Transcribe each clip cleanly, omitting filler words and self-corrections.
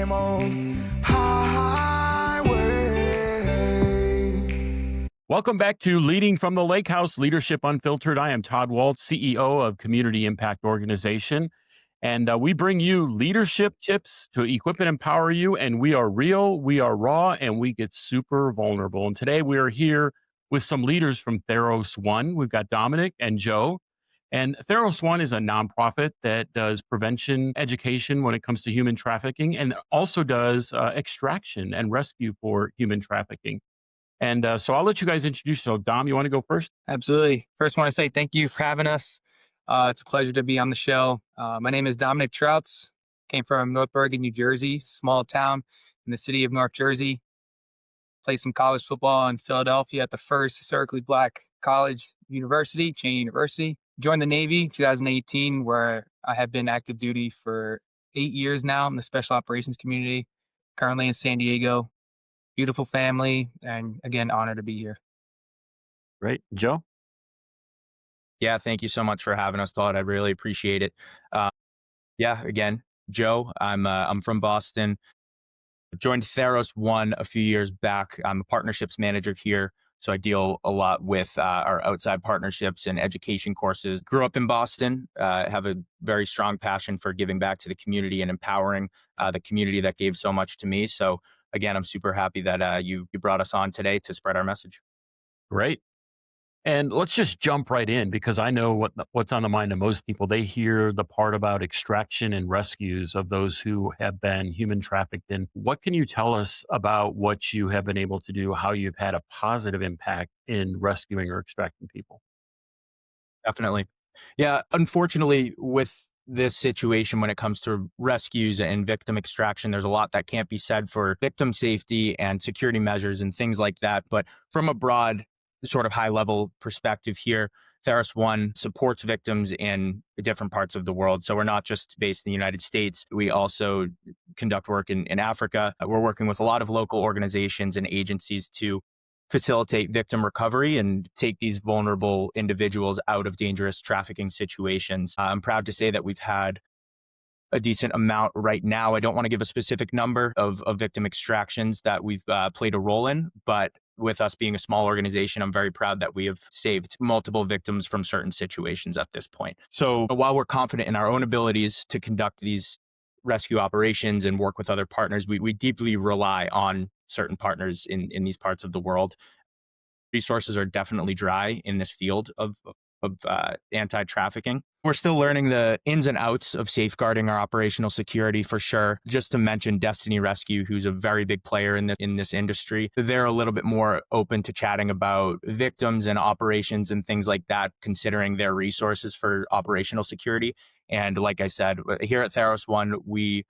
same old highway. Welcome back to Leading from the Lake House, Leadership Unfiltered. I am Todd Waltz, CEO of Community Impact Organization. And we bring you leadership tips to equip and empower you. And we are real, we are raw, and we get super vulnerable. And today we are here with some leaders from Tharros One. We've got Dominic and Joe. And Tharros One is a nonprofit that does prevention education when it comes to human trafficking and also does extraction and rescue for human trafficking. And so I'll let you guys introduce yourself. Dom, you want to go first? Absolutely. First, want to say thank you for having us. It's a pleasure to be on the show. My name is Dominic Trouts. Came from North Bergen, New Jersey, small town in the city of North Jersey. Played some college football in Philadelphia at the first historically Black college university, Cheney University. Joined the Navy 2018, where I have been active duty for 8 years now in the special operations community. Currently in San Diego. Beautiful family, and again, honored to be here. Great. Joe? Yeah, thank you so much for having us, Todd. I really appreciate it. Again, Joe. I'm from Boston. Joined Tharros One a few years back. I'm a partnerships manager here, so I deal a lot with our outside partnerships and education courses. Grew up in Boston. Have a very strong passion for giving back to the community and empowering the community that gave so much to me. So again, I'm super happy that you brought us on today to spread our message. Great. And let's just jump right in because I know what's on the mind of most people. They hear the part about extraction and rescues of those who have been human trafficked. And what can you tell us about what you have been able to do, how you've had a positive impact in rescuing or extracting people? Definitely. Yeah, unfortunately, with this situation, when it comes to rescues and victim extraction, there's a lot that can't be said for victim safety and security measures and things like that. But from a broad, sort of high level perspective here, Tharros One supports victims in different parts of the world. So we're not just based in the United States. We also conduct work in Africa. We're working with a lot of local organizations and agencies to facilitate victim recovery and take these vulnerable individuals out of dangerous trafficking situations. I'm proud to say that we've had a decent amount right now. I don't want to give a specific number of victim extractions that we've played a role in, but with us being a small organization, I'm very proud that we have saved multiple victims from certain situations at this point. So while we're confident in our own abilities to conduct these rescue operations and work with other partners, we deeply rely on certain partners in these parts of the world. Resources are definitely dry in this field of anti-trafficking. We're still learning the ins and outs of safeguarding our operational security for sure. Just to mention Destiny Rescue, who's a very big player in this industry. They're a little bit more open to chatting about victims and operations and things like that, considering their resources for operational security. And like I said, here at Tharros One, we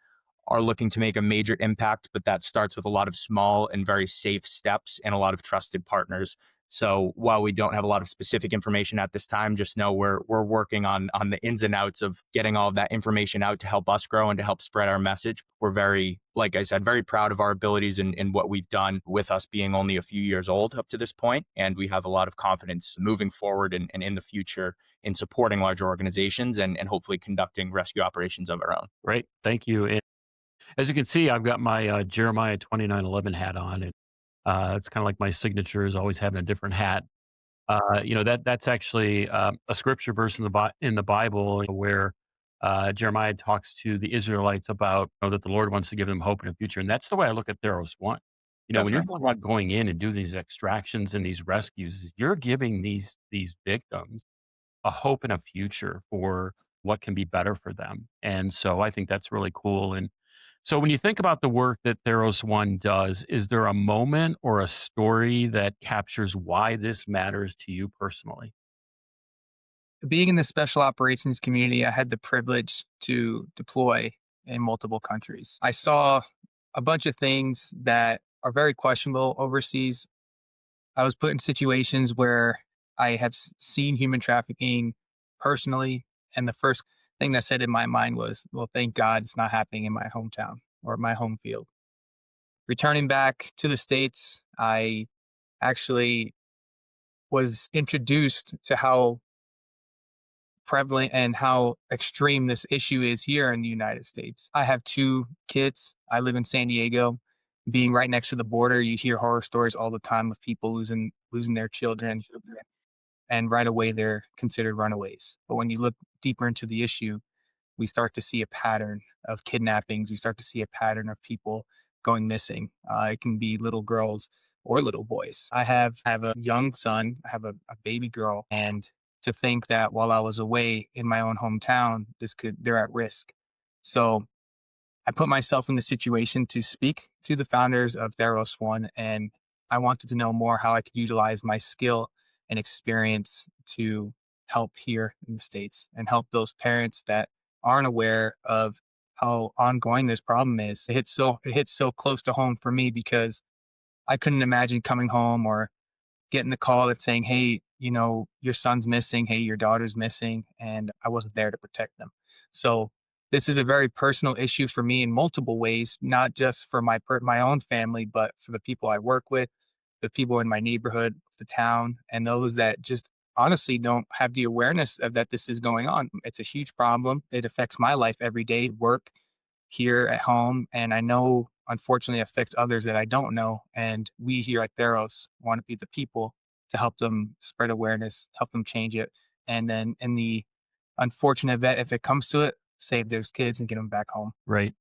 are looking to make a major impact, but that starts with a lot of small and very safe steps and a lot of trusted partners. So while we don't have a lot of specific information at this time, just know we're working on the ins and outs of getting all of that information out to help us grow and to help spread our message. We're very, like I said, very proud of our abilities and what we've done with us being only a few years old up to this point. And we have a lot of confidence moving forward and in the future in supporting larger organizations and hopefully conducting rescue operations of our own. Great. Thank you. And as you can see, I've got my Jeremiah 29:11 hat on. And it's kind of like my signature is always having a different hat. That's actually a scripture verse in the Bible where Jeremiah talks to the Israelites about that the Lord wants to give them hope in the future, and that's the way I look at Tharros One. When you're Definitely. talking about going in and do these extractions and these rescues, you're giving these victims a hope and a future for what can be better for them, and so I think that's really cool. And so when you think about the work that Tharros One does, is there a moment or a story that captures why this matters to you personally? Being in the special operations community, I had the privilege to deploy in multiple countries. I saw a bunch of things that are very questionable overseas. I was put in situations where I have seen human trafficking personally, and the first thing that said in my mind was, well, thank God it's not happening in my hometown or my home field. Returning back to the States, I actually was introduced to how prevalent and how extreme this issue is here in the United States. I have two kids. I live in San Diego. Being right next to the border, you hear horror stories all the time of people losing their children, and right away they're considered runaways. But when you look deeper into the issue, we start to see a pattern of kidnappings. We start to see a pattern of people going missing. It can be little girls or little boys. I have a young son. I have a baby girl, and to think that while I was away in my own hometown, they're at risk. So I put myself in the situation to speak to the founders of Tharros One, and I wanted to know more how I could utilize my skill and experience to help here in the States and help those parents that aren't aware of how ongoing this problem is. It hits so close to home for me because I couldn't imagine coming home or getting the call that's saying, hey, your son's missing. Hey, your daughter's missing. And I wasn't there to protect them. So this is a very personal issue for me in multiple ways, not just for my own family, but for the people I work with, the people in my neighborhood, the town, and those that just honestly don't have the awareness of that this is going on. It's a huge problem. It affects my life every day, work, here at home. And I know, unfortunately, affects others that I don't know. And we here at Theros want to be the people to help them spread awareness, help them change it. And then in the unfortunate event, if it comes to it, save those kids and get them back home. Right.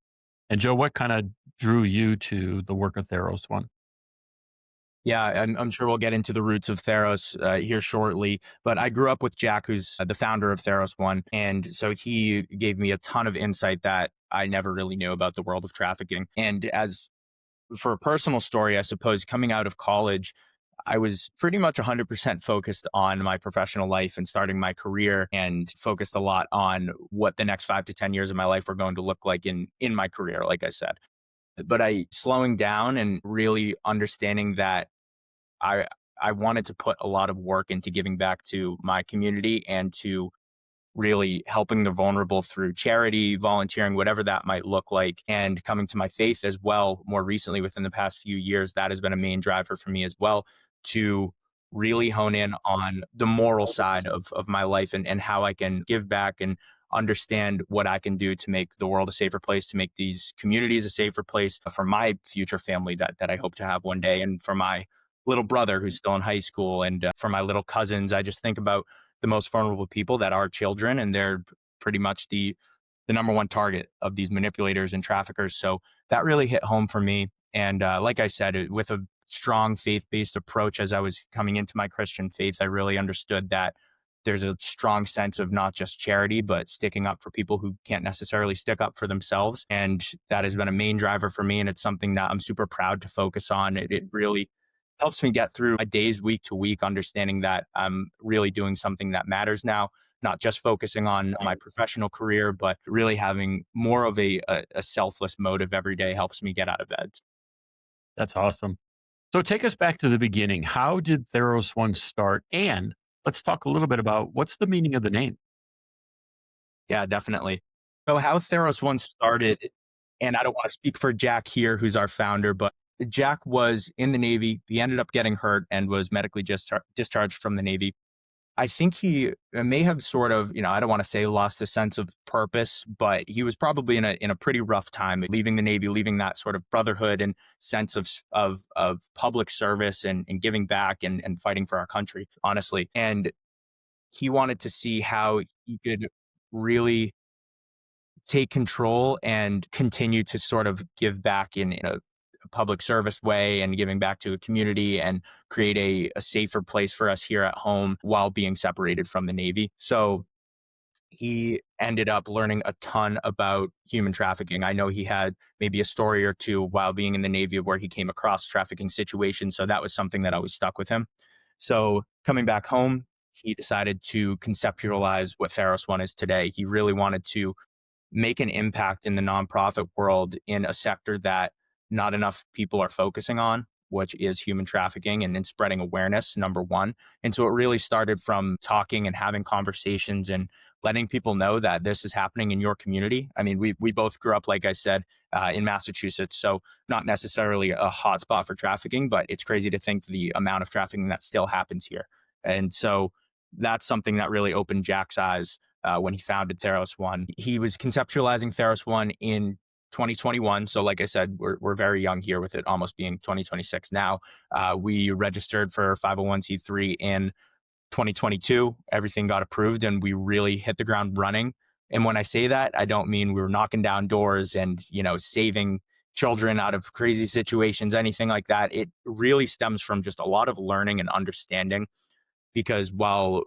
And Joe, what kind of drew you to the work of Tharros One? Yeah, I'm sure we'll get into the roots of Tharros here shortly. But I grew up with Jack, who's the founder of Tharros One. And so he gave me a ton of insight that I never really knew about the world of trafficking. And as for a personal story, I suppose coming out of college, I was pretty much 100% focused on my professional life and starting my career, and focused a lot on what the next 5 to 10 years of my life were going to look like in my career, like I said. But I slowing down and really understanding that I I wanted to put a lot of work into giving back to my community and to really helping the vulnerable through charity, volunteering, whatever that might look like, and coming to my faith as well. More recently, within the past few years, that has been a main driver for me as well, to really hone in on the moral side of my life, and how I can give back and understand what I can do to make the world a safer place, to make these communities a safer place for my future family that I hope to have one day, and for my little brother who's still in high school, and for my little cousins. I just think about the most vulnerable people that are children, and they're pretty much the number one target of these manipulators and traffickers. So that really hit home for me. And like I said, with a strong faith-based approach, as I was coming into my Christian faith, I really understood that there's a strong sense of not just charity, but sticking up for people who can't necessarily stick up for themselves. And that has been a main driver for me. And it's something that I'm super proud to focus on. It really helps me get through my days week to week, understanding that I'm really doing something that matters now, not just focusing on my professional career, but really having more of a selfless motive every day helps me get out of bed. That's awesome. So take us back to the beginning. How did Tharros One start? And let's talk a little bit about what's the meaning of the name. Yeah, definitely. So how Theros One started, and I don't want to speak for Jack here, who's our founder, but Jack was in the Navy. He ended up getting hurt and was medically discharged from the Navy. I think he may have sort of, I don't want to say lost a sense of purpose, but he was probably in a pretty rough time, leaving the Navy, leaving that sort of brotherhood and sense of public service, and giving back, and fighting for our country, honestly. And he wanted to see how he could really take control and continue to sort of give back in a public service way, and giving back to a community, and create a safer place for us here at home while being separated from the Navy. So he ended up learning a ton about human trafficking. I know he had maybe a story or two while being in the Navy where he came across trafficking situations. So that was something that always stuck with him. So coming back home, he decided to conceptualize what Tharros One is today. He really wanted to make an impact in the nonprofit world in a sector that not enough people are focusing on, which is human trafficking, and in spreading awareness, number one. And so it really started from talking and having conversations and letting people know that this is happening in your community. I mean, we both grew up, like I said, in Massachusetts, so not necessarily a hotspot for trafficking, but it's crazy to think the amount of trafficking that still happens here. And so that's something that really opened Jack's eyes when he founded Tharros One. He was conceptualizing Tharros One in 2021. So, like I said, we're very young here with it almost being 2026 now. We registered for 501c3 in 2022. Everything got approved and we really hit the ground running. And when I say that, I don't mean we were knocking down doors and, saving children out of crazy situations, anything like that. It really stems from just a lot of learning and understanding, because while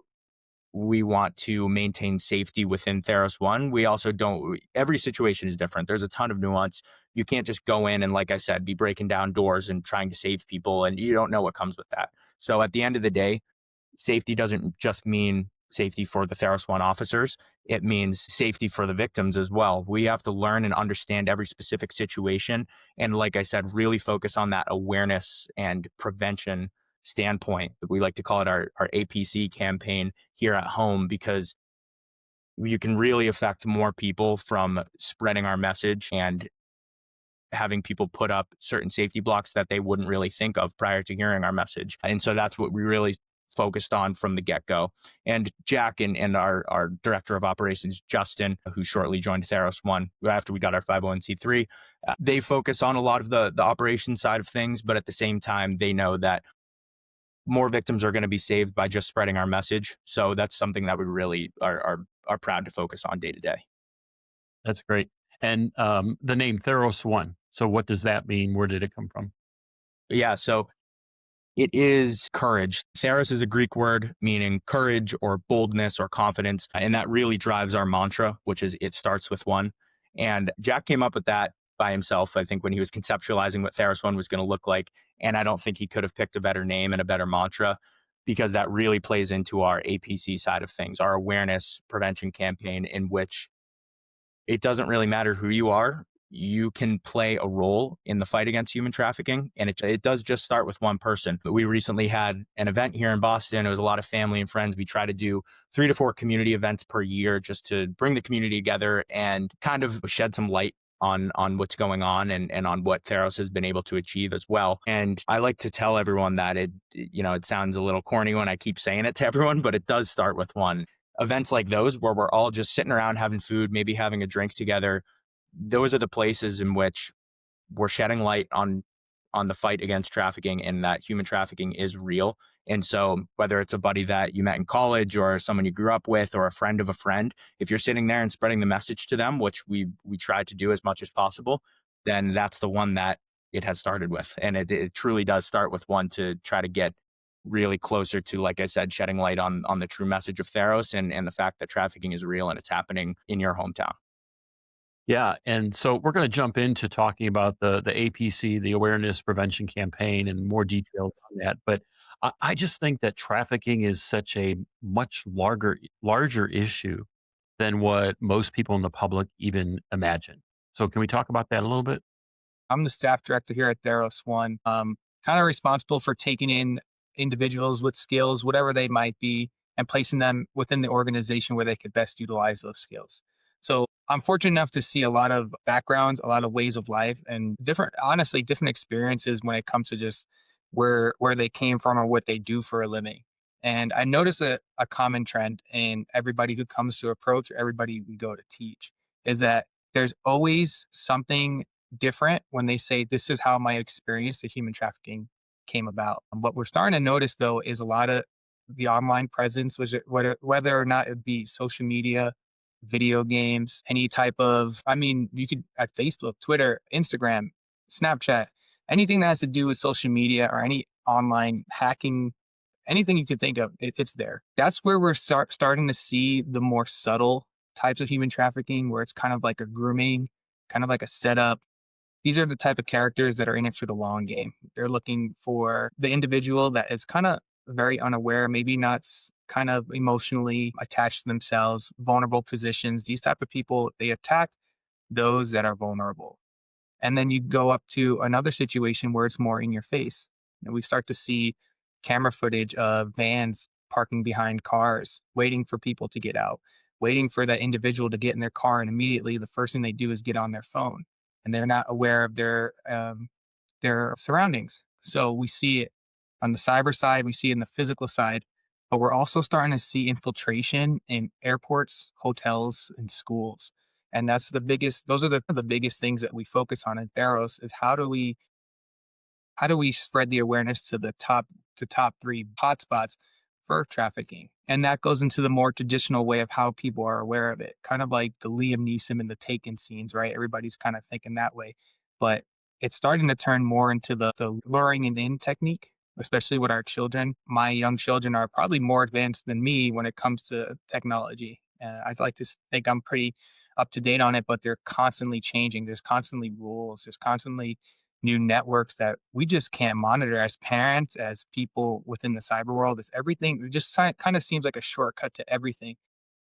we want to maintain safety within Tharros One, we also don't, every situation is different. There's a ton of nuance. You can't just go in and, like I said, be breaking down doors and trying to save people, and you don't know what comes with that. So at the end of the day, safety doesn't just mean safety for the Tharros One officers. It means safety for the victims as well. We have to learn and understand every specific situation. And like I said, really focus on that awareness and prevention standpoint. We like to call it our APC campaign here at home, because you can really affect more people from spreading our message and having people put up certain safety blocks that they wouldn't really think of prior to hearing our message. And so that's what we really focused on from the get-go. And Jack and our director of operations, Justin, who shortly joined Tharros One after we got our 501c3, they focus on a lot of the operations side of things, but at the same time, they know that more victims are going to be saved by just spreading our message. So that's something that we really are proud to focus on day to day. That's great. And the name Tharros One. So what does that mean? Where did it come from? Yeah, so it is courage. Tharros is a Greek word meaning courage or boldness or confidence. And that really drives our mantra, which is it starts with one. And Jack came up with that by himself, I think, when he was conceptualizing what Tharros One was going to look like. And I don't think he could have picked a better name and a better mantra, because that really plays into our APC side of things, our awareness prevention campaign, in which it doesn't really matter who you are. You can play a role in the fight against human trafficking. And it does just start with one person. We recently had an event here in Boston. It was a lot of family and friends. We try to do 3 to 4 community events per year just to bring the community together and kind of shed some light on what's going on and on what Tharros has been able to achieve as well. And I like to tell everyone that it sounds a little corny when I keep saying it to everyone, but it does start with one. Events like those where we're all just sitting around having food, maybe having a drink together, those are the places in which we're shedding light on the fight against trafficking, and that human trafficking is real. And so whether it's a buddy that you met in college or someone you grew up with or a friend of a friend, if you're sitting there and spreading the message to them, which we try to do as much as possible, then that's the one that it has started with. And it truly does start with one, to try to get really closer to, like I said, shedding light on the true message of Tharros and the fact that trafficking is real and it's happening in your hometown. Yeah, and so we're going to jump into talking about the APC, the Awareness Prevention Campaign, and more details on that. But I just think that trafficking is such a much larger issue than what most people in the public even imagine. So can we talk about that a little bit? I'm the staff director here at Tharros One. Kind of responsible for taking in individuals with skills, whatever they might be, and placing them within the organization where they could best utilize those skills. So I'm fortunate enough to see a lot of backgrounds, a lot of ways of life, and honestly, different experiences when it comes to just where they came from or what they do for a living. And I notice a common trend in everybody who comes to approach, or everybody we go to teach, is that there's always something different when they say, this is how my experience of human trafficking came about. What we're starting to notice, though, is a lot of the online presence, whether or not it be social media, video games, any type of, you could at Facebook, Twitter, Instagram, Snapchat, anything that has to do with social media or any online hacking, anything you could think of, it's there. That's where we're starting to see the more subtle types of human trafficking, where it's kind of like a grooming, kind of like a setup. These are the type of characters that are in it for the long game. They're looking for the individual that is kind of very unaware, maybe not kind of emotionally attached to themselves, vulnerable positions. These type of people, they attack those that are vulnerable. And then you go up to another situation where it's more in your face. And we start to see camera footage of vans parking behind cars, waiting for people to get out, waiting for that individual to get in their car. And immediately the first thing they do is get on their phone, and they're not aware of their surroundings. So we see it on the cyber side, we see it in the physical side. but we're also starting to see infiltration in airports, hotels, and schools. And that's the biggest, those are the biggest things that we focus on in Tharros is how do we spread the awareness to the top three hotspots for trafficking? And that goes into the more traditional way of how people are aware of it, kind of like the Liam Neeson and the Taken scenes, right? Everybody's kind of thinking that way, but it's starting to turn more into the luring it in technique, especially with our children. My young children are probably more advanced than me when it comes to technology. I'd like to think I'm pretty up to date on it, but they're constantly changing. There's constantly rules. There's constantly new networks that we just can't monitor as parents, as people within the cyber world. It's everything. It just kind of seems like a shortcut to everything.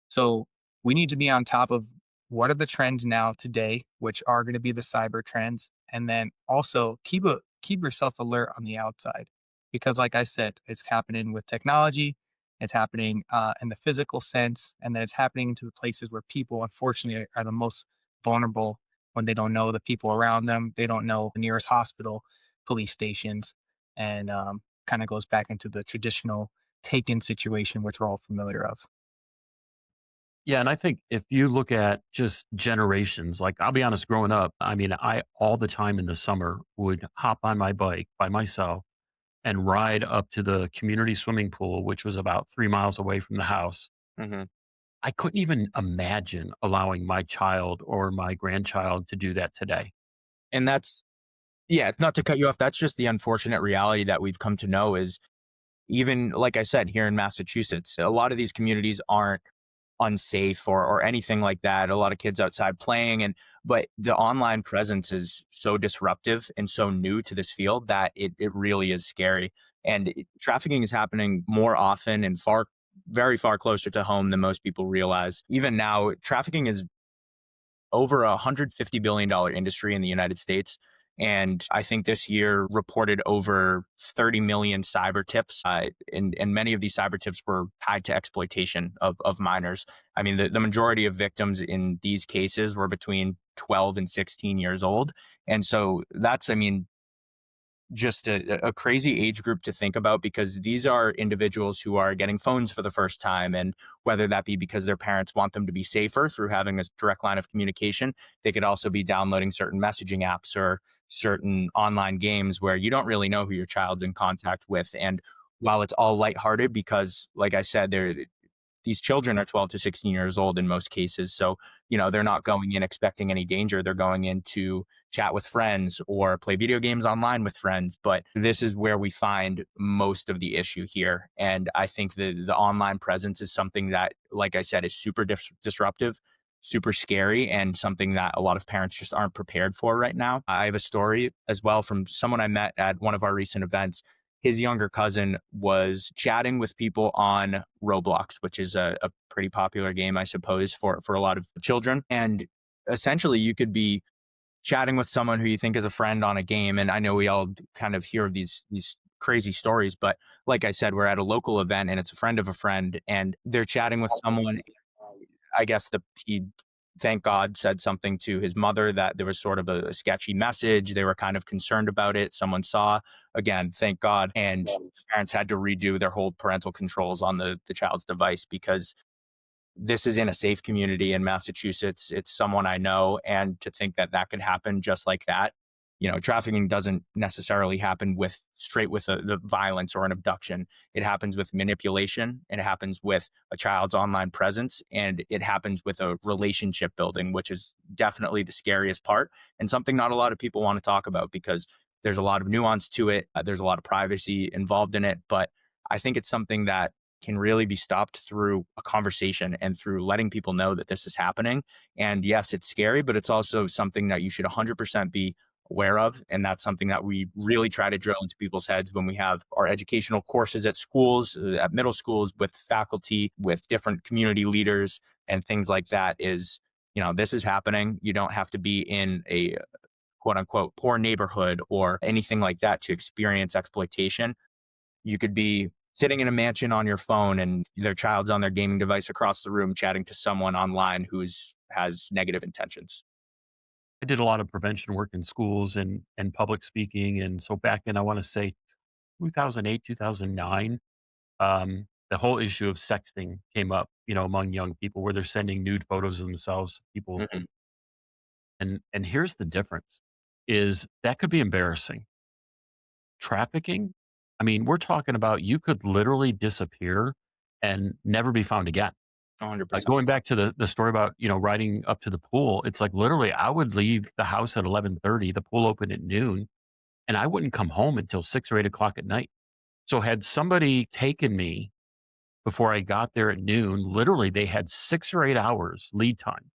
So we need to be on top of what are the trends now today, which are going to be the cyber trends, and then also keep yourself alert on the outside, because like I said, it's happening with technology, it's happening in the physical sense, and then it's happening to the places where people, unfortunately, are the most vulnerable when they don't know the people around them, they don't know the nearest hospital, police stations, and kind of goes back into the traditional taken situation, which we're all familiar of. Yeah, and I think if you look at just generations, like I'll be honest, growing up, I mean, I all the time in the summer would hop on my bike by myself and ride up to the community swimming pool, which was about 3 miles away from the house. Hmm. I couldn't even imagine allowing my child or my grandchild to do that today. And that's, yeah, not to cut you off, that's just the unfortunate reality that we've come to know is even, like I said, here in Massachusetts, a lot of these communities aren't unsafe or anything like that. A lot of kids outside playing but the online presence is so disruptive and so new to this field that it really is scary. And trafficking is happening more often and very far closer to home than most people realize. Even now, trafficking is over a $150 billion industry in the United States. And I think this year reported over 30 million cyber tips. And many of these cyber tips were tied to exploitation of minors. I mean, the majority of victims in these cases were between 12 and 16 years old. And so that's, I mean, just a crazy age group to think about because these are individuals who are getting phones for the first time. And whether that be because their parents want them to be safer through having a direct line of communication, they could also be downloading certain messaging apps or certain online games where you don't really know who your child's in contact with. And while it's all lighthearted, because like I said, these children are 12 to 16 years old in most cases. So, they're not going in expecting any danger. They're going in to chat with friends or play video games online with friends. But this is where we find most of the issue here. And I think the online presence is something that, like I said, is super disruptive, super scary, and something that a lot of parents just aren't prepared for right now. I have a story as well from someone I met at one of our recent events. His younger cousin was chatting with people on Roblox, which is a pretty popular game, I suppose, for a lot of children. And essentially, you could be chatting with someone who you think is a friend on a game. And I know we all kind of hear of these crazy stories, but like I said, we're at a local event and it's a friend of a friend, and they're chatting with someone. I guess he, thank God, said something to his mother that there was sort of a sketchy message. They were kind of concerned about it. Someone saw, again, thank God. And parents had to redo their whole parental controls on the child's device because this is in a safe community in Massachusetts. It's someone I know. And to think that that could happen just like that, trafficking doesn't necessarily happen straight with the violence or an abduction. It happens with manipulation. It happens with a child's online presence, and it happens with a relationship building, which is definitely the scariest part and something not a lot of people want to talk about because there's a lot of nuance to it. There's a lot of privacy involved in it, but I think it's something that can really be stopped through a conversation and through letting people know that this is happening. And yes, it's scary, but it's also something that you should 100% be aware of. And that's something that we really try to drill into people's heads when we have our educational courses at schools, at middle schools, with faculty, with different community leaders, and things like that. This is happening. You don't have to be in a quote unquote poor neighborhood or anything like that to experience exploitation. You could be sitting in a mansion on your phone and their child's on their gaming device across the room chatting to someone online has negative intentions. I did a lot of prevention work in schools and public speaking. And so back in, I want to say 2008, 2009, the whole issue of sexting came up, among young people where they're sending nude photos of themselves to people. Mhm. And here's the difference is that could be embarrassing. Trafficking, I mean, we're talking about you could literally disappear and never be found again. Like 100%. going back to the story about, riding up to the pool, it's like literally I would leave the house at 11:30, the pool opened at noon, and I wouldn't come home until 6 or 8 o'clock at night. So had somebody taken me before I got there at noon, literally they had 6 or 8 hours lead time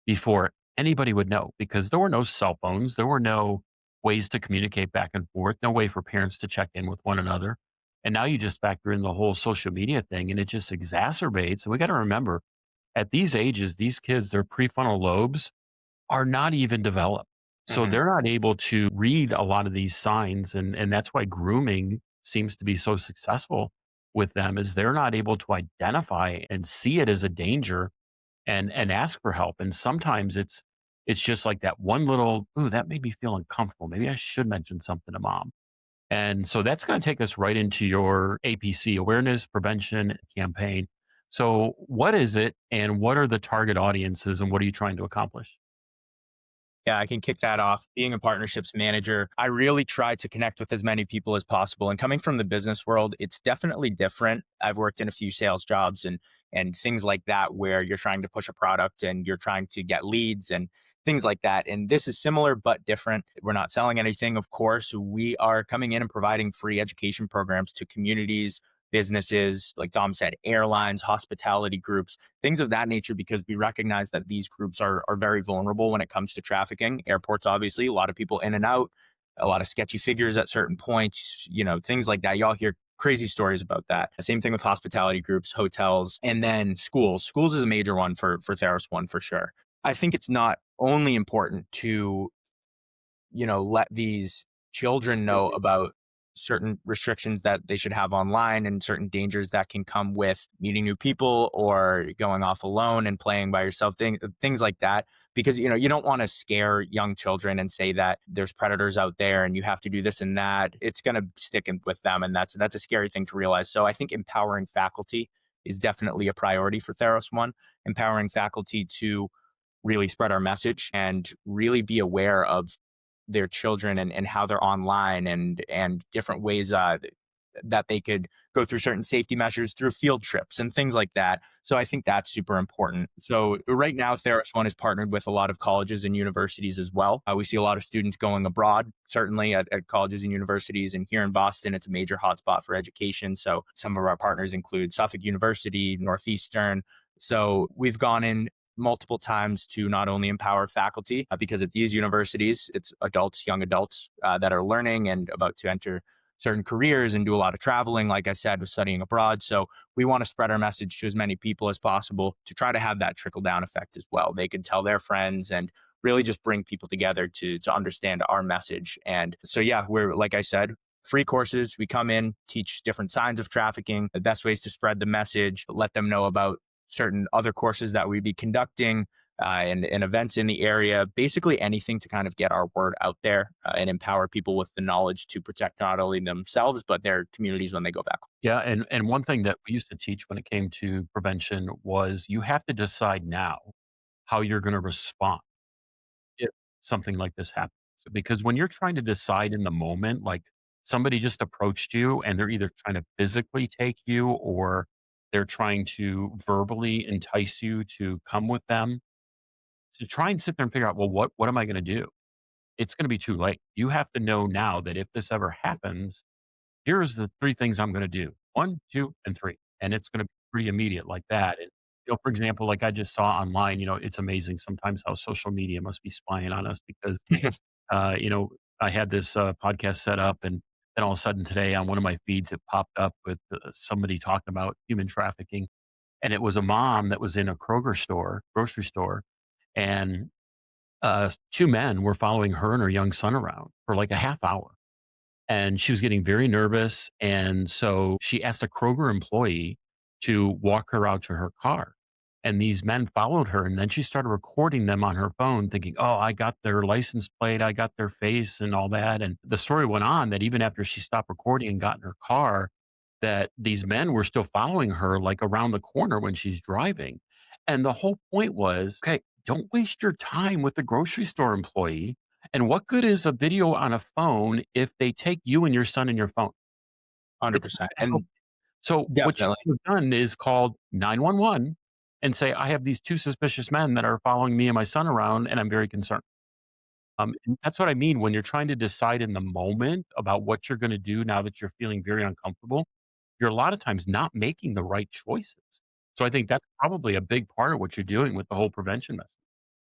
before anybody would know because there were no cell phones, there were no ways to communicate back and forth, no way for parents to check in with one another. And now you just factor in the whole social media thing and it just exacerbates. And we got to remember at these ages, these kids, their prefrontal lobes are not even developed. So Mhm. they're not able to read a lot of these signs. And that's why grooming seems to be so successful with them is they're not able to identify and see it as a danger and ask for help. And sometimes it's just like that one little, ooh, that made me feel uncomfortable. Maybe I should mention something to mom. And so that's going to take us right into your APC awareness prevention campaign. So what is it and what are the target audiences and what are you trying to accomplish? Yeah, I can kick that off. Being a partnerships manager, I really try to connect with as many people as possible. And coming from the business world, it's definitely different. I've worked in a few sales jobs and things like that where you're trying to push a product and you're trying to get leads and things like that. And this is similar but different. We're not selling anything, of course. We are coming in and providing free education programs to communities, businesses, like Dom said, airlines, hospitality groups, things of that nature, because we recognize that these groups are very vulnerable when it comes to trafficking. Airports, obviously, a lot of people in and out, a lot of sketchy figures at certain points, things like that. Y'all hear crazy stories about that. Same thing with hospitality groups, hotels, and then schools. Schools is a major one for Tharros One for sure. I think it's not only important to let these children know about certain restrictions that they should have online and certain dangers that can come with meeting new people or going off alone and playing by yourself, things like that. Because, you don't want to scare young children and say that there's predators out there and you have to do this and that. It's going to stick with them. And that's a scary thing to realize. So I think empowering faculty is definitely a priority for Tharros One, empowering faculty to really spread our message and really be aware of their children and how they're online and different ways that they could go through certain safety measures through field trips and things like that. So I think that's super important. So right now, Tharros One is partnered with a lot of colleges and universities as well. We see a lot of students going abroad, certainly at colleges and universities. And here in Boston, it's a major hotspot for education. So some of our partners include Suffolk University, Northeastern. So we've gone in multiple times to not only empower faculty, because at these universities, it's adults, young adults that are learning and about to enter certain careers and do a lot of traveling, like I said, with studying abroad. So we want to spread our message to as many people as possible to try to have that trickle down effect as well. They can tell their friends and really just bring people together to understand our message. And so, yeah, we're, like I said, free courses. We come in, teach different signs of trafficking, the best ways to spread the message, let them know about certain other courses that we'd be conducting and events in the area, basically anything to kind of get our word out there and empower people with the knowledge to protect not only themselves, but their communities when they go back. Yeah, and one thing that we used to teach when it came to prevention was you have to decide now how you're going to respond if something like this happens. Because when you're trying to decide in the moment, like somebody just approached you and they're either trying to physically take you or they're trying to verbally entice you to come with them, to try and sit there and figure out, well, what am I going to do? It's going to be too late. You have to know now that if this ever happens, here's the three things I'm going to do. One, two, and three. And it's going to be pretty immediate like that. And, for example, like I just saw online, it's amazing sometimes how social media must be spying on us because, uh, you know, I had this podcast set up and then all of a sudden today on one of my feeds, it popped up with somebody talking about human trafficking. And it was a mom that was in a Kroger store, grocery store, and two men were following her and her young son around for like a half hour and she was getting very nervous. And so she asked a Kroger employee to walk her out to her car. And these men followed her. And then she started recording them on her phone, thinking, oh, I got their license plate, I got their face and all that. And the story went on that even after she stopped recording and got in her car, that these men were still following her like around the corner when she's driving. And the whole point was, okay, don't waste your time with the grocery store employee. And what good is a video on a phone if they take you and your son and your phone? It's not 100%. gonna help. And So what you definitely. could have done is called 911 and say, I have these two suspicious men that are following me and my son around, and I'm very concerned. And that's what I mean when you're trying to decide in the moment about what you're going to do now that you're feeling very uncomfortable. You're a lot of times not making the right choices. So I think that's probably a big part of what you're doing with the whole prevention message.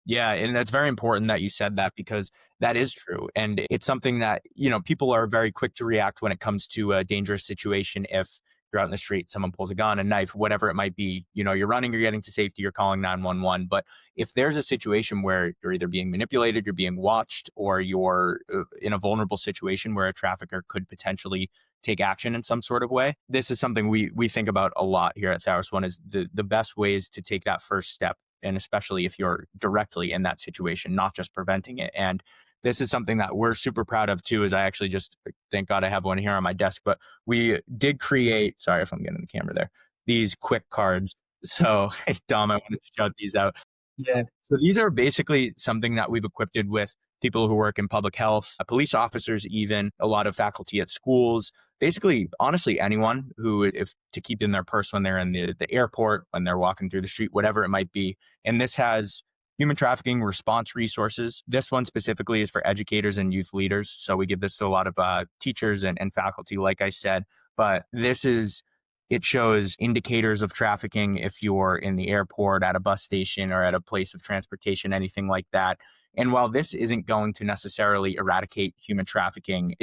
Yeah, and that's very important that you said that because that is true. And it's something that, people are very quick to react when it comes to a dangerous situation. If you're out in the street, someone pulls a gun, a knife, whatever it might be, you're running, you're getting to safety, you're calling 911. But if there's a situation where you're either being manipulated, you're being watched, or you're in a vulnerable situation where a trafficker could potentially take action in some sort of way, this is something we think about a lot here at Tharros One is the best ways to take that first step, and especially if you're directly in that situation, not just preventing it. And this is something that we're super proud of too. Is I actually just thank God I have one here on my desk, but we did create. Sorry if I'm getting the camera there. These quick cards. So Dom, I wanted to shout these out. Yeah. So these are basically something that we've equipped with people who work in public health, police officers, even a lot of faculty at schools, basically, honestly, anyone who, if to keep in their purse when they're in the airport, when they're walking through the street, whatever it might be. And this has human trafficking response resources. This one specifically is for educators and youth leaders. So we give this to a lot of teachers and faculty, like I said. But it shows indicators of trafficking if you're in the airport, at a bus station, or at a place of transportation, anything like that. And while this isn't going to necessarily eradicate human trafficking,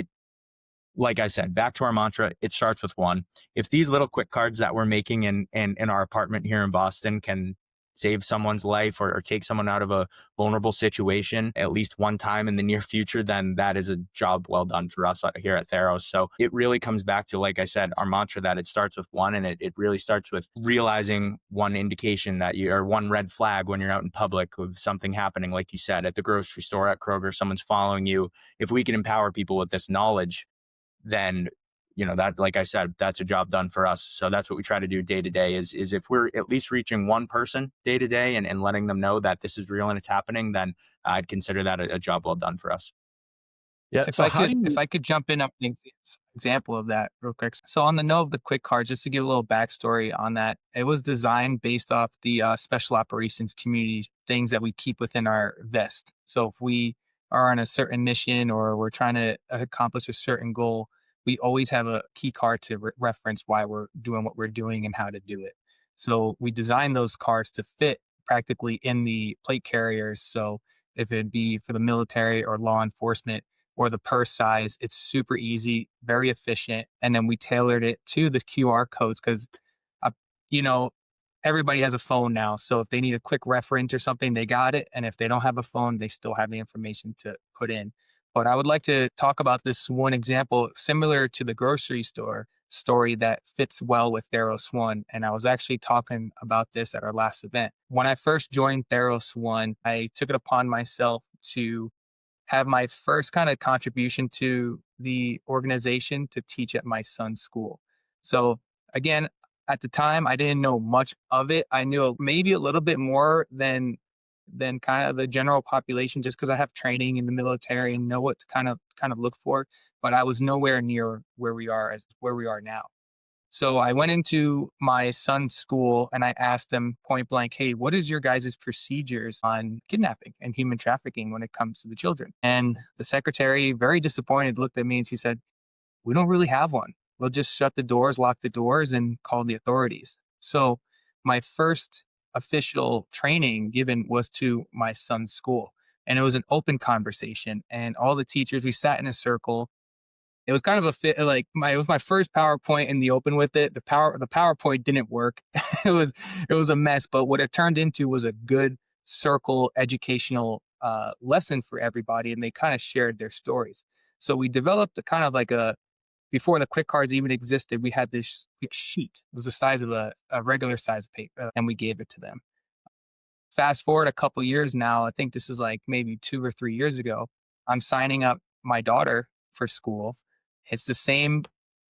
like I said, back to our mantra, it starts with one. If these little quick cards that we're making in our apartment here in Boston can save someone's life or take someone out of a vulnerable situation at least one time in the near future, then that is a job well done for us here at Tharros. So it really comes back to, like I said, our mantra that it starts with one, and it really starts with realizing one indication that or one red flag when you're out in public with something happening, like you said, at the grocery store, at Kroger, someone's following you. If we can empower people with this knowledge, then that, like I said, that's a job done for us. So that's what we try to do day to day is if we're at least reaching one person day to day and letting them know that this is real and it's happening, then I'd consider that a job well done for us. Yeah. If So I how do could, if you I could jump in on an example of that real quick. So on the note of the quick cards, just to give a little backstory on that, it was designed based off the special operations community things that we keep within our vest. So if we are on a certain mission or we're trying to accomplish a certain goal, we always have a key card to reference why we're doing what we're doing and how to do it. So we designed those cards to fit practically in the plate carriers. So if it'd be for the military or law enforcement, or the purse size. It's super easy, very efficient. And then we tailored it to the QR codes because, uh, you know, everybody has a phone now. So if they need a quick reference or something, they got it. And if they don't have a phone, they still have the information to put in. But I would like to talk about this one example similar to the grocery store story that fits well with Tharros One. And I was actually talking about this at our last event. When I first joined Tharros One, I took it upon myself to have my first kind of contribution to the organization to teach at my son's school. So again, at the time, I didn't know much of it. I knew maybe a little bit more than kind of the general population, just because I have training in the military and know what to kind of look for. But I was nowhere near where we are now. So I went into my son's school and I asked them point blank, hey, what is your guys' procedures on kidnapping and human trafficking when it comes to the children? And the secretary, very disappointed, looked at me and she said, we don't really have one. We'll just shut the doors, lock the doors, and call the authorities. So my first official training given was to my son's school. And it was an open conversation. And all the teachers, we sat in a circle. It was kind of a fit, it was my first PowerPoint in the open with it. The PowerPoint didn't work. it was a mess, but what it turned into was a good circle educational lesson for everybody, and they kind of shared their stories. So we developed a kind of like before the quick cards even existed, we had this quick sheet. It was the size of a regular size of paper, and we gave it to them. Fast forward a couple years now, I think this is like maybe 2 or 3 years ago. I'm signing up my daughter for school. It's the same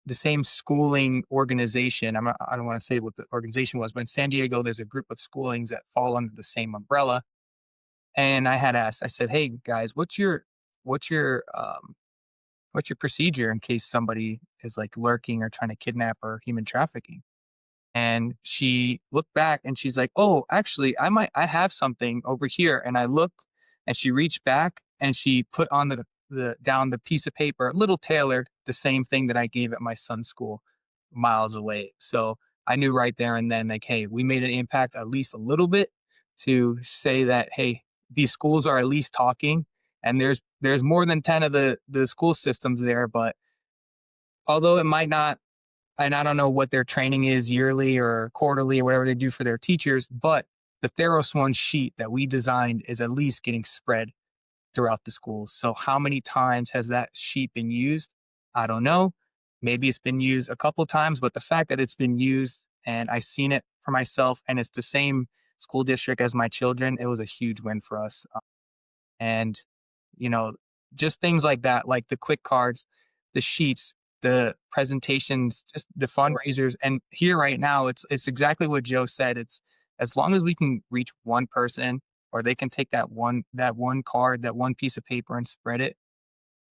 the same schooling organization. I don't want to say what the organization was, but in San Diego, there's a group of schoolings that fall under the same umbrella. And I had asked, I said, "Hey guys, what's your what's your procedure in case somebody is like lurking or trying to kidnap or human trafficking?" And she looked back and she's like, "Oh, actually, I have something over here." And I looked, and she reached back and she put on the down the piece of paper, a little tailored, the same thing that I gave at my son's school miles away. So I knew right there and then, like, hey, we made an impact at least a little bit to say that, hey, these schools are at least talking. And there's more than 10 of the school systems there, but although it might not, and I don't know what their training is yearly or quarterly or whatever they do for their teachers, but the Tharros One sheet that we designed is at least getting spread throughout the schools. So how many times has that sheet been used? I don't know. Maybe it's been used a couple times, but the fact that it's been used and I've seen it for myself and it's the same school district as my children, it was a huge win for us. And, you know, just things like that, like the quick cards, the sheets, the presentations, just the fundraisers. And here right now, it's exactly what Joe said. It's as long as we can reach one person or they can take that one card, that one piece of paper and spread it,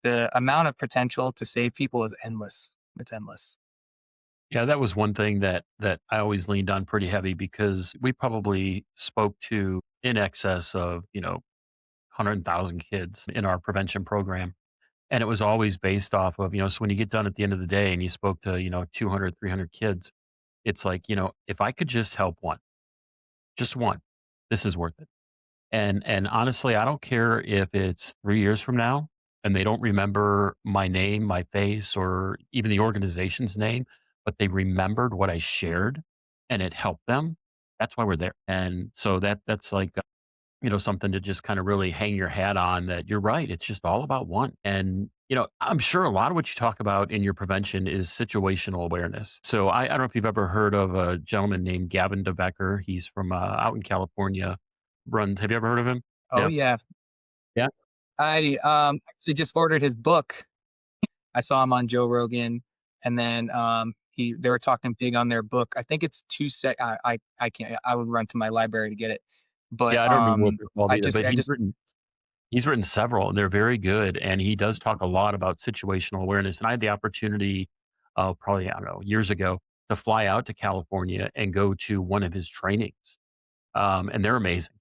the amount of potential to save people is endless. It's endless. Yeah, that was one thing that I always leaned on pretty heavy because we probably spoke to in excess of, 100,000 kids in our prevention program. And it was always based off of, so when you get done at the end of the day and you spoke to, 200, 300 kids, it's like, if I could just help one, just one, this is worth it. And honestly, I don't care if it's 3 years from now and they don't remember my name, my face, or even the organization's name, but they remembered what I shared and it helped them. That's why we're there. And so that's like something to just kind of really hang your hat on that you're right. It's just all about one. And, I'm sure a lot of what you talk about in your prevention is situational awareness. So I don't know if you've ever heard of a gentleman named Gavin DeBecker. He's from out in California. Have you ever heard of him? Oh Yeah. yeah. Yeah. I actually just ordered his book. I saw him on Joe Rogan, and then they were talking big on their book. I think it's two sec. I can't. I would run to my library to get it, but Yeah. I don't remember what they're called I either, just but I just he's written several and they're very good. And he does talk a lot about situational awareness. And I had the opportunity, probably, I don't know, years ago to fly out to California and go to one of his trainings. And they're amazing.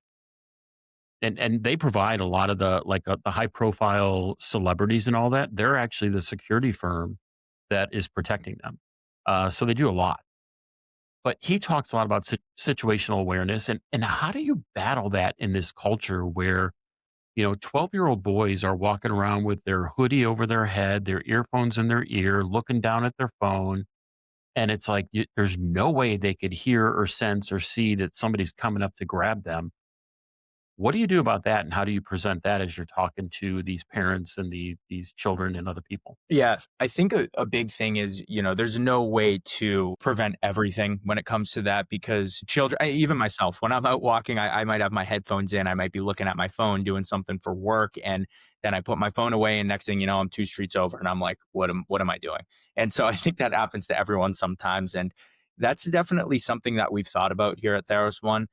And they provide a lot of the high profile celebrities and all that. They're actually the security firm that is protecting them. So they do a lot. But he talks a lot about situational awareness and how do you battle that in this culture where 12-year-old boys are walking around with their hoodie over their head, their earphones in their ear, looking down at their phone. And it's like there's no way they could hear or sense or see that somebody's coming up to grab them. What do you do about that? And how do you present that as you're talking to these parents and these children and other people? Yeah, I think a big thing is, there's no way to prevent everything when it comes to that because children, even myself, when I'm out walking, I might have my headphones in. I might be looking at my phone doing something for work. And then I put my phone away. And next thing you know, I'm 2 streets over and I'm like, what am I doing? And so I think that happens to everyone sometimes. And that's definitely something that we've thought about here at Tharros One.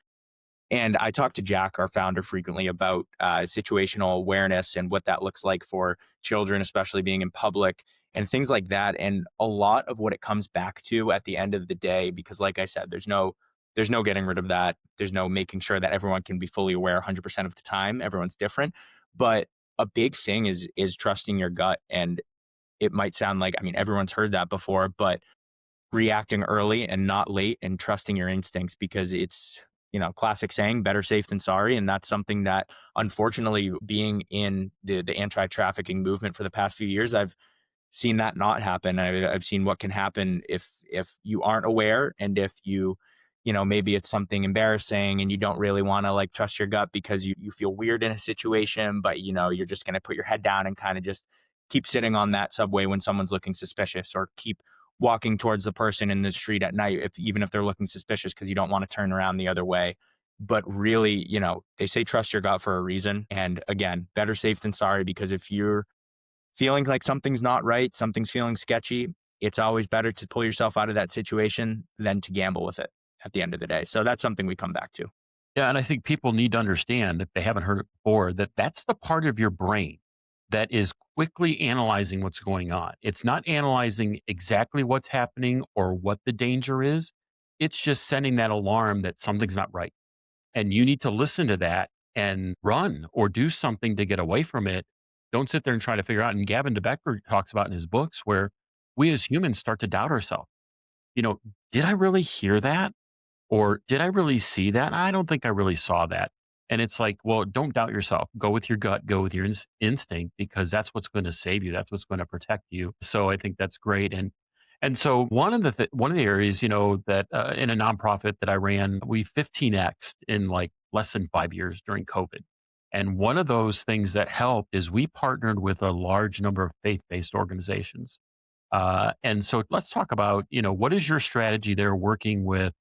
And I talk to Jack, our founder, frequently about situational awareness and what that looks like for children, especially being in public and things like that. And a lot of what it comes back to at the end of the day, because like I said, there's no getting rid of that. There's no making sure that everyone can be fully aware 100% of the time. Everyone's different, but a big thing is trusting your gut. And it might sound like, I mean, everyone's heard that before, but reacting early and not late and trusting your instincts because it's classic saying better safe than sorry, and that's something that unfortunately being in the anti-trafficking movement for the past few years I've seen that not happen. I've seen what can happen if you aren't aware and if maybe it's something embarrassing and you don't really want to like trust your gut because you feel weird in a situation, but you're just going to put your head down and kind of just keep sitting on that subway when someone's looking suspicious or keep walking towards the person in the street at night even if they're looking suspicious because you don't want to turn around the other way. But really, they say trust your gut for a reason. And again, better safe than sorry, because if you're feeling like something's not right, something's feeling sketchy, it's always better to pull yourself out of that situation than to gamble with it at the end of the day. So that's something we come back to. Yeah, and I think people need to understand, if they haven't heard it before, that that's the part of your brain that is quickly analyzing what's going on. It's not analyzing exactly what's happening or what the danger is. It's just sending that alarm that something's not right. And you need to listen to that and run or do something to get away from it. Don't sit there and try to figure out. And Gavin DeBecker talks about in his books where we as humans start to doubt ourselves. You know, did I really hear that? Or did I really see that? I don't think I really saw that. And it's like, well, don't doubt yourself. Go with your gut, go with your instinct, because that's what's going to save you. That's what's going to protect you. So I think that's great. And so one of the areas, that in a nonprofit that I ran, we 15x'd in like less than 5 years during COVID. And one of those things that helped is we partnered with a large number of faith-based organizations. And so let's talk about, what is your strategy there working with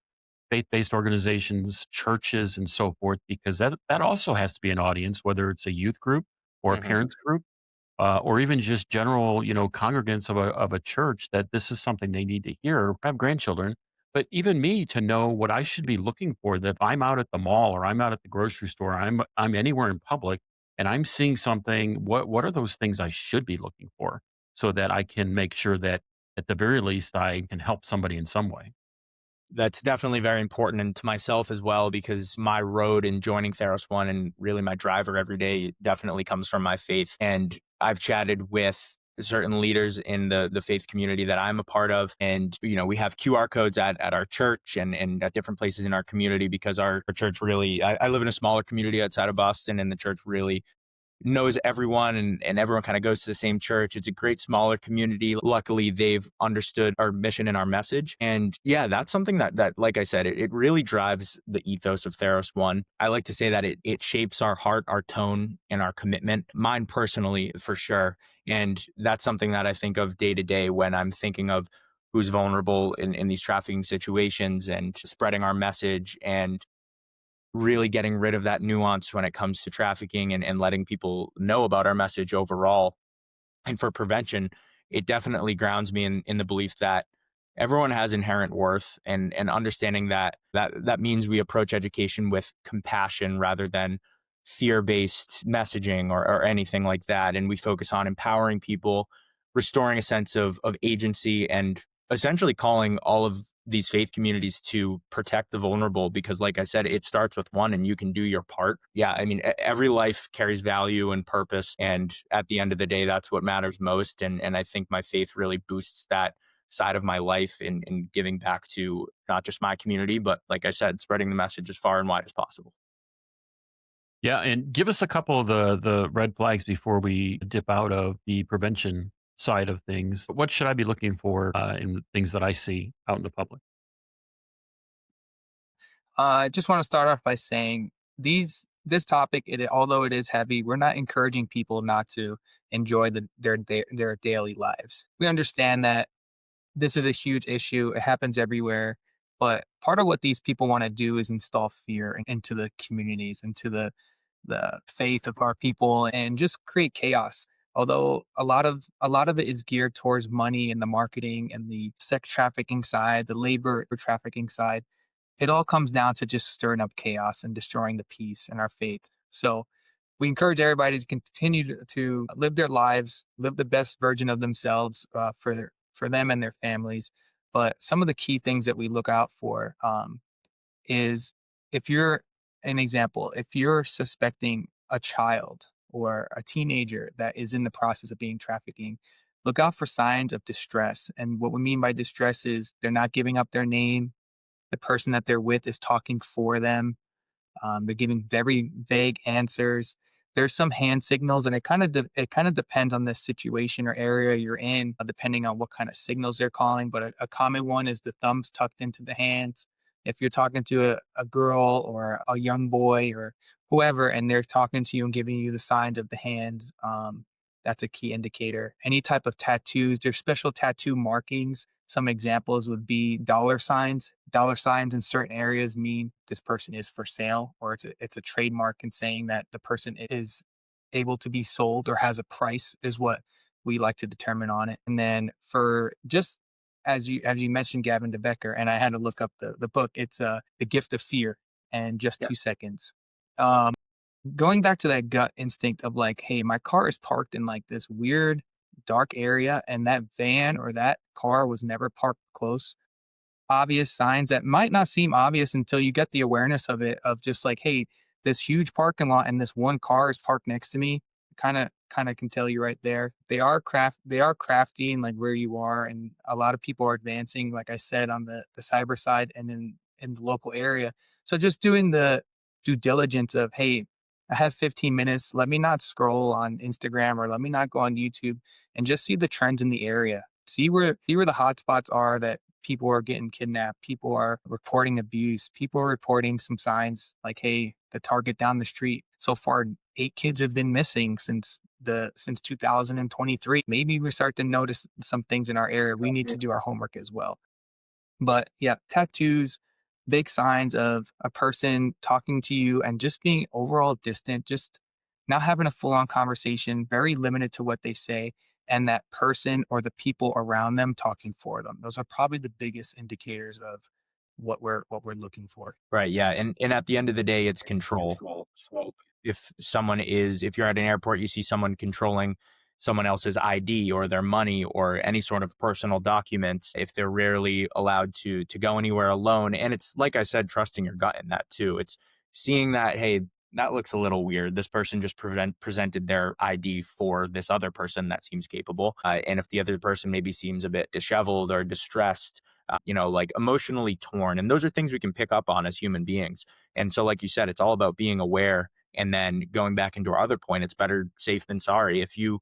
faith-based organizations, churches, and so forth, because that also has to be an audience, whether it's a youth group or a Mhm. parents group, or even just general, congregants of a church, that this is something they need to hear. I have grandchildren, but even me to know what I should be looking for. That if I'm out at the mall or I'm out at the grocery store, I'm anywhere in public, and I'm seeing something. What are those things I should be looking for, so that I can make sure that at the very least I can help somebody in some way. That's definitely very important, and to myself as well, because my road in joining Tharros One and really my driver every day definitely comes from my faith. And I've chatted with certain leaders in the faith community that I'm a part of. And, we have QR codes at our church and at different places in our community because our church really, I live in a smaller community outside of Boston, and the church really knows everyone, and everyone kind of goes to the same church. It's a great smaller community. Luckily, they've understood our mission and our message. And yeah, that's something that like I said, it really drives the ethos of Theros One. I like to say that it shapes our heart, our tone, and our commitment. Mine personally, for sure. And that's something that I think of day to day when I'm thinking of who's vulnerable in these trafficking situations and spreading our message and really getting rid of that nuance when it comes to trafficking and letting people know about our message overall. And for prevention, it definitely grounds me in the belief that everyone has inherent worth, and understanding that means we approach education with compassion rather than fear-based messaging or anything like that. And we focus on empowering people, restoring a sense of agency, and essentially calling all of these faith communities to protect the vulnerable, because like I said, it starts with one and you can do your part. Yeah, I mean, every life carries value and purpose, and at the end of the day, that's what matters most. And I think my faith really boosts that side of my life in giving back to not just my community, but like I said, spreading the message as far and wide as possible. Yeah, and give us a couple of the red flags before we dip out of the prevention side of things. What should I be looking for in things that I see out in the public? I just want to start off by saying this topic, although it is heavy, we're not encouraging people not to enjoy their daily lives. We understand that this is a huge issue. It happens everywhere. But part of what these people want to do is install fear into the communities, into the faith of our people, and just create chaos. Although a lot of it is geared towards money and the marketing and the sex trafficking side, the labor trafficking side, it all comes down to just stirring up chaos and destroying the peace and our faith. So we encourage everybody to continue to live their lives, live the best version of themselves for them and their families. But some of the key things that we look out for is, if you're an example, if you're suspecting a child or a teenager that is in the process of being trafficking, look out for signs of distress. And what we mean by distress is they're not giving up their name, the person that they're with is talking for them, they're giving very vague answers. There's some hand signals, and it kind of depends on the situation or area you're in, depending on what kind of signals they're calling. But a common one is the thumbs tucked into the hands. If you're talking to a girl or a young boy or whoever, and they're talking to you and giving you the signs of the hands, that's a key indicator. Any type of tattoos, there's special tattoo markings. Some examples would be dollar signs. Dollar signs in certain areas mean this person is for sale, or it's a trademark in saying that the person is able to be sold or has a price, is what we like to determine on it. And then for just as you mentioned Gavin DeBecker, and I had to look up the book. It's The Gift of Fear and Just Yeah. 2 Seconds. Um, Going back to that gut instinct of like, hey, my car is parked in like this weird dark area, and that van or that car was never parked close. Obvious signs that might not seem obvious until you get the awareness of it, of just like, hey, this huge parking lot and this one car is parked next to me. Kind of can tell you right there. They are crafty and like where you are, and a lot of people are advancing, like I said, on the cyber side and in the local area. So just doing the due diligence of, hey, I have 15 minutes. Let me not scroll on Instagram, or let me not go on YouTube, and just see the trends in the area. See where the hotspots are that people are getting kidnapped, people are reporting abuse, people are reporting some signs like, hey, the target down the street. So far, 8 kids have been missing since 2023. Maybe we start to notice some things in our area. We need to do our homework as well. But yeah, tattoos, big signs of a person talking to you and just being overall distant, just not having a full on conversation, very limited to what they say, and that person or the people around them talking for them. Those are probably the biggest indicators of what we're looking for. Right. Yeah. And at the end of the day, it's control. If you're at an airport, you see someone controlling someone else's ID or their money or any sort of personal documents, if they're rarely allowed to go anywhere alone. And it's like I said, trusting your gut in that too. It's seeing that, hey, that looks a little weird. This person just presented their ID for this other person that seems capable. And if the other person maybe seems a bit disheveled or distressed, like emotionally torn. And those are things we can pick up on as human beings. And so, like you said, it's all about being aware. And then going back into our other point, it's better safe than sorry. If you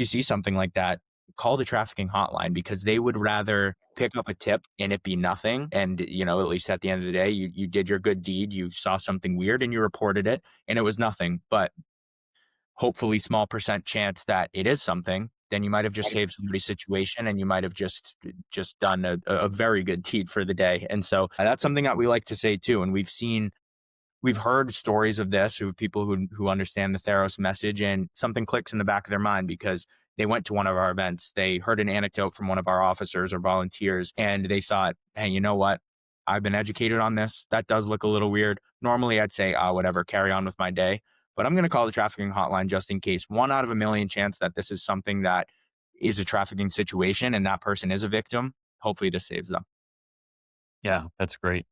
see something like that, call the trafficking hotline, because they would rather pick up a tip and it be nothing. And, at least at the end of the day, you did your good deed. You saw something weird and you reported it and it was nothing, but hopefully small percent chance that it is something. Then you might have just saved somebody's situation, and you might have just done a very good deed for the day. And so that's something that we like to say too. And we've heard stories of this with people who understand the Tharros message, and something clicks in the back of their mind because they went to one of our events. They heard an anecdote from one of our officers or volunteers, and they thought, hey, you know what? I've been educated on this. That does look a little weird. Normally, I'd say, whatever, carry on with my day. But I'm going to call the trafficking hotline just in case. 1 out of a million chance that this is something that is a trafficking situation and that person is a victim. Hopefully, this saves them. Yeah, that's great.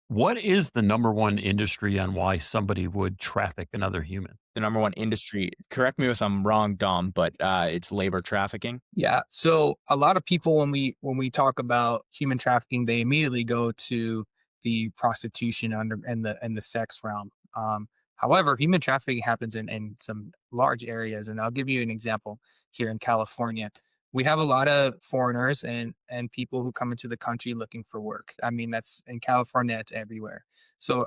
What is the number one industry on why somebody would traffic another human? The number one industry, correct me if I'm wrong, Dom, but it's labor trafficking. Yeah. So a lot of people, when we talk about human trafficking, they immediately go to the prostitution and the sex realm. However, human trafficking happens in some large areas, and I'll give you an example here in California. We have a lot of foreigners and people who come into the country looking for work. I mean, that's in California, it's everywhere. So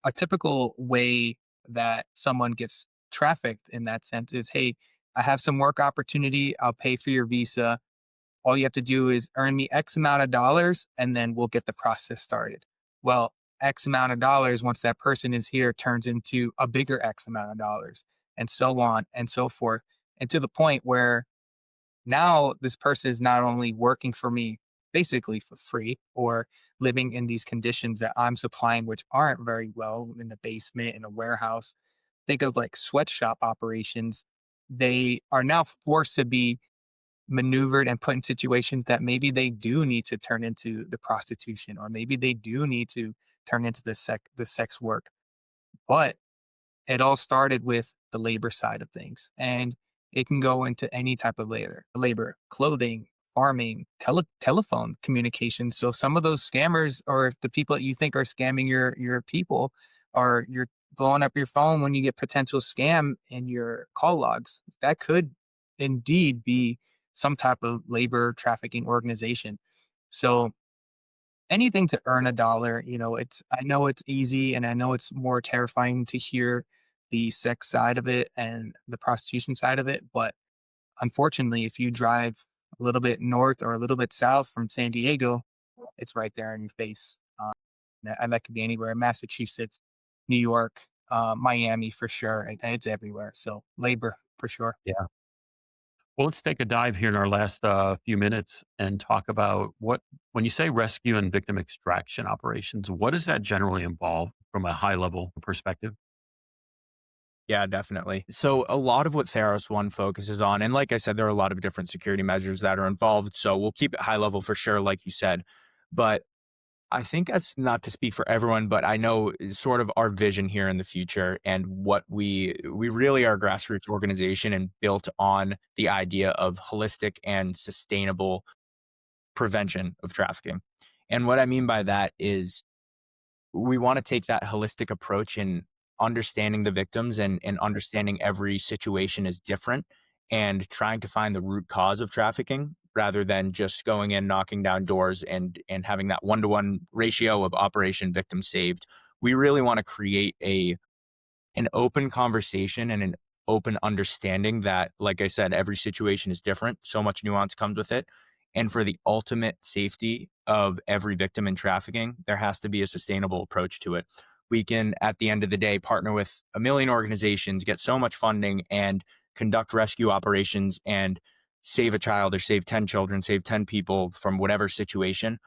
a typical way that someone gets trafficked in that sense is, hey, I have some work opportunity. I'll pay for your visa. All you have to do is earn me X amount of dollars, and then we'll get the process started. Well, X amount of dollars, once that person is here, turns into a bigger X amount of dollars, and so on and so forth. And to the point where now this person is not only working for me basically for free, or living in these conditions that I'm supplying, which aren't very well, in the basement, in a warehouse. Think of like sweatshop operations. They are now forced to be maneuvered and put in situations that maybe they do need to turn into the prostitution, or maybe they do need to turn into the sex work. But it all started with the labor side of things, and it can go into any type of labor, clothing, farming, telephone communication. So some of those scammers, or the people that you think are scamming your people, are you're blowing up your phone when you get potential scam in your call logs. That could indeed be some type of labor trafficking organization. So anything to earn a dollar, I know it's easy, and I know it's more terrifying to hear the sex side of it and the prostitution side of it. But unfortunately, if you drive a little bit north or a little bit south from San Diego, it's right there in your face. And that could be anywhere: Massachusetts, New York, Miami for sure. It's everywhere. So labor for sure. Yeah. Well, let's take a dive here in our last few minutes and talk about when you say rescue and victim extraction operations, what does that generally involve from a high level perspective? Yeah, definitely. So a lot of what Theros One focuses on, and like I said, there are a lot of different security measures that are involved. So we'll keep it high level for sure, like you said. But I think, as not to speak for everyone, but I know sort of our vision here in the future and what we really are a grassroots organization and built on the idea of holistic and sustainable prevention of trafficking. And what I mean by that is we want to take that holistic approach in understanding the victims and understanding every situation is different and trying to find the root cause of trafficking rather than just going in, knocking down doors and having that 1-to-1 ratio of operation victim saved. We really want to create an open conversation and an open understanding that, like I said, every situation is different. So much nuance comes with it. And for the ultimate safety of every victim in trafficking, there has to be a sustainable approach to it. We can, at the end of the day, partner with a million organizations, get so much funding, and conduct rescue operations and save a child or save 10 children, save 10 people from whatever situation.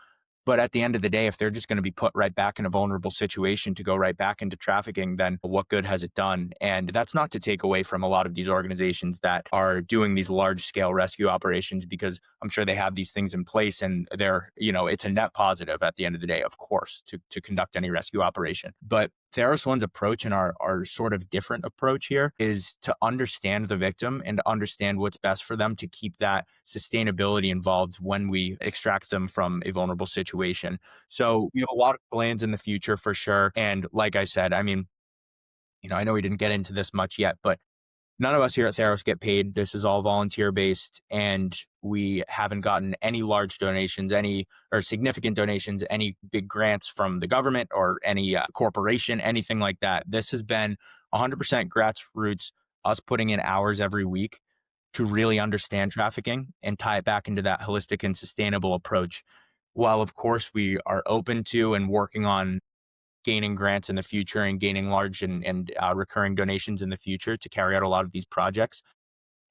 But at the end of the day, if they're just going to be put right back in a vulnerable situation to go right back into trafficking, then what good has it done? And that's not to take away from a lot of these organizations that are doing these large scale rescue operations, because I'm sure they have these things in place and it's a net positive at the end of the day, of course, to conduct any rescue operation. But Theros One's approach and our sort of different approach here is to understand the victim and to understand what's best for them to keep that sustainability involved when we extract them from a vulnerable situation. So we have a lot of plans in the future for sure. And like I said, I mean, I know we didn't get into this much yet, but none of us here at Tharros get paid. This is all volunteer based, and we haven't gotten any large donations, any or significant donations, any big grants from the government or any corporation, anything like that. This has been 100% grassroots, us putting in hours every week to really understand trafficking and tie it back into that holistic and sustainable approach. While, of course, we are open to and working on gaining grants in the future and gaining large and recurring donations in the future to carry out a lot of these projects.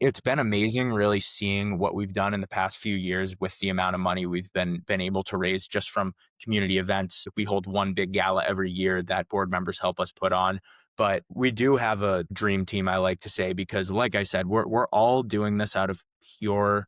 It's been amazing really seeing what we've done in the past few years with the amount of money we've been able to raise just from community events. We hold one big gala every year that board members help us put on. But we do have a dream team, I like to say, because like I said, we're all doing this out of pure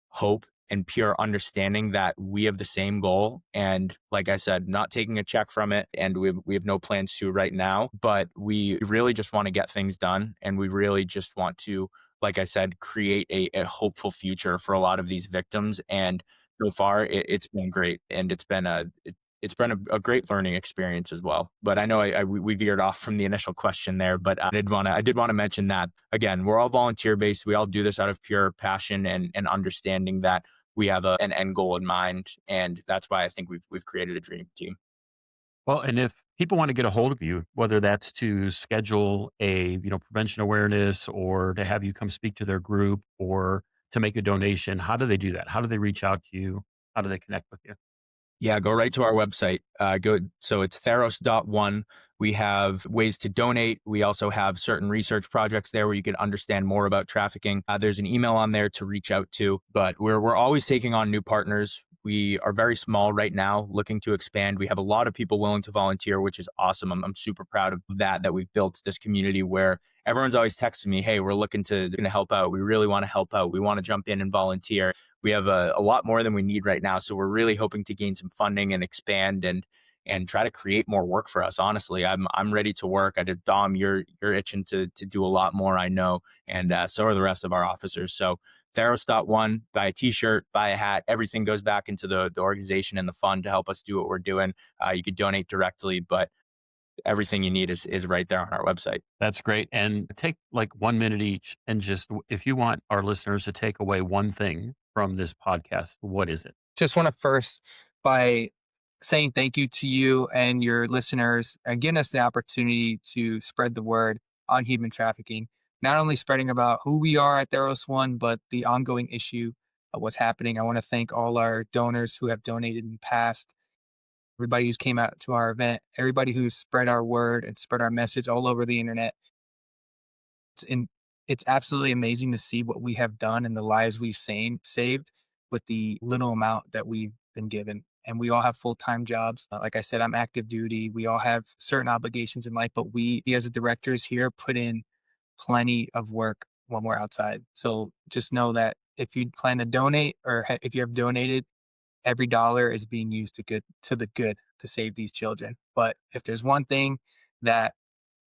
hope and pure understanding that we have the same goal. And like I said, not taking a check from it. And we have no plans to right now, but we really just want to get things done. And we really just want to, like I said, create a hopeful future for a lot of these victims. And so far, it's been great. And it's been a great learning experience as well. But I know we veered off from the initial question there, but I did want to mention that again, we're all volunteer based. We all do this out of pure passion and understanding that we have an end goal in mind, and that's why I think we've created a dream team. Well, and if people want to get a hold of you, whether that's to schedule a, prevention awareness or to have you come speak to their group or to make a donation, how do they do that? How do they reach out to you? How do they connect with you? Yeah, go right to our website. So it's Tharros.one. We have ways to donate. We also have certain research projects there where you can understand more about trafficking. There's an email on there to reach out to, but we're always taking on new partners. We are very small right now, looking to expand. We have a lot of people willing to volunteer, which is awesome. I'm super proud of that we've built this community where everyone's always texting me, "Hey, we're looking to help out. We really want to help out. We want to jump in and volunteer." We have a lot more than we need right now. So we're really hoping to gain some funding and expand and try to create more work for us. Honestly, I'm ready to work. I did Dom, you're itching to do a lot more, I know, and so are the rest of our officers. So Tharros.one, buy a t-shirt, buy a hat, everything goes back into the organization and the fund to help us do what we're doing. You could donate directly, but everything you need is right there on our website. That's great. And take like 1 minute each and just, if you want our listeners to take away one thing from this podcast, what is it? Just want to first, by saying thank you to you and your listeners and giving us the opportunity to spread the word on human trafficking, not only spreading about who we are at Theros One, but the ongoing issue of what's happening. I want to thank all our donors who have donated in the past, everybody who's came out to our event, everybody who's spread our word and spread our message all over the internet. it's absolutely amazing to see what we have done and the lives we've saved with the little amount that we've been given. And we all have full-time jobs. Like I said, I'm active duty. We all have certain obligations in life, but we, as the directors here, put in plenty of work when we're outside. So just know that if you plan to donate or if you have donated, every dollar is being used to the good to save these children. But if there's one thing that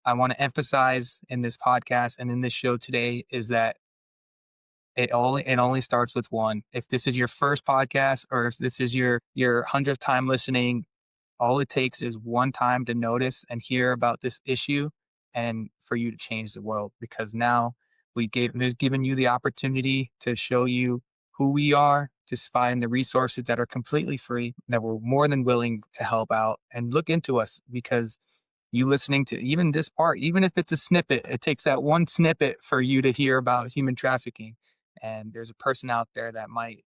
I want to emphasize in this podcast and in this show today is that it only starts with one. If this is your first podcast or if this is your 100th time listening, all it takes is one time to notice and hear about this issue and for you to change the world, because now we've given you the opportunity to show you who we are, to find the resources that are completely free, that we're more than willing to help out and look into us, because you listening to even this part, even if it's a snippet, it takes that one snippet for you to hear about human trafficking. And there's a person out there that might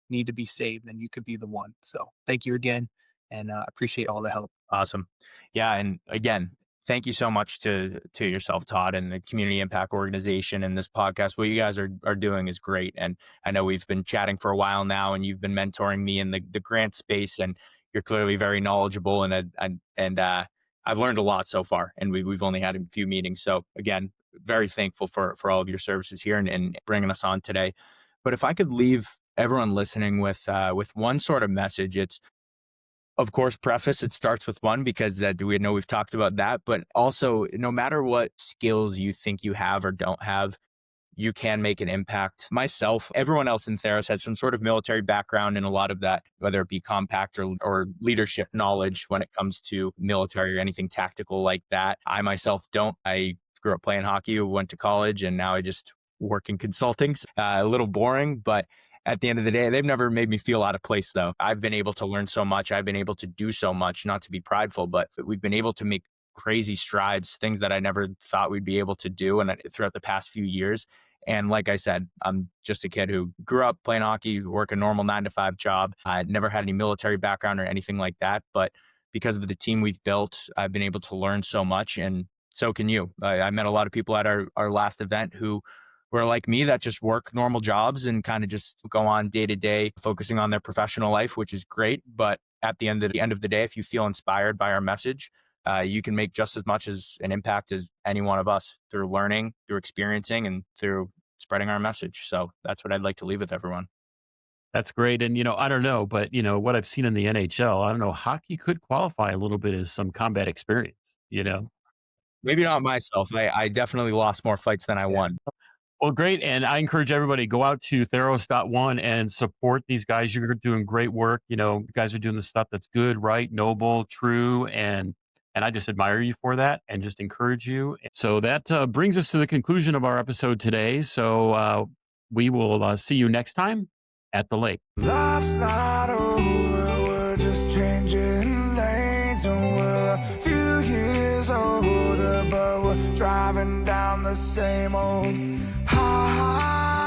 need to be saved, and you could be the one. So thank you again, and appreciate all the help. Awesome. Yeah. And again, thank you so much to yourself, Todd, and the Community Impact Organization and this podcast. What you guys are doing is great. And I know we've been chatting for a while now, and you've been mentoring me in the grant space, and you're clearly very knowledgeable. And I've learned a lot so far, and we've only had a few meetings. So again, very thankful for all of your services here and bringing us on today. But if I could leave everyone listening with one sort of message, it's, of course, preface, it starts with one, because that we know we've talked about that, but also no matter what skills you think you have or don't have, you can make an impact. Myself, everyone else in Tharros has some sort of military background in a lot of that, whether it be compact or leadership knowledge when it comes to military or anything tactical like that. I myself don't. I grew up playing hockey, went to college, and now I just work in consulting. A little boring, but at the end of the day, they've never made me feel out of place, though. I've been able to learn so much. I've been able to do so much, not to be prideful, but we've been able to make crazy strides, things that I never thought we'd be able to do and throughout the past few years. And like I said, I'm just a kid who grew up playing hockey, work a normal 9-to-5 job. I never had any military background or anything like that. But because of the team we've built, I've been able to learn so much, and so can you. I met a lot of people at our last event who were like me, that just work normal jobs and kind of just go on day to day, focusing on their professional life, which is great. But at the end of the day, if you feel inspired by our message, you can make just as much as an impact as any one of us through learning, through experiencing, and through spreading our message. So that's what I'd like to leave with everyone. That's great. And, I don't know, but, what I've seen in the NHL, I don't know, hockey could qualify a little bit as some combat experience. Maybe not myself. I definitely lost more fights than I won. Well, great. And I encourage everybody, go out to Tharros.one and support these guys. You're doing great work. You guys are doing the stuff that's good, right, noble, true. And I just admire you for that and just encourage you. So that brings us to the conclusion of our episode today. So we will see you next time at the lake. Life's not over, we're just changing lanes, and we're a few years older, but we're driving down the same old highway.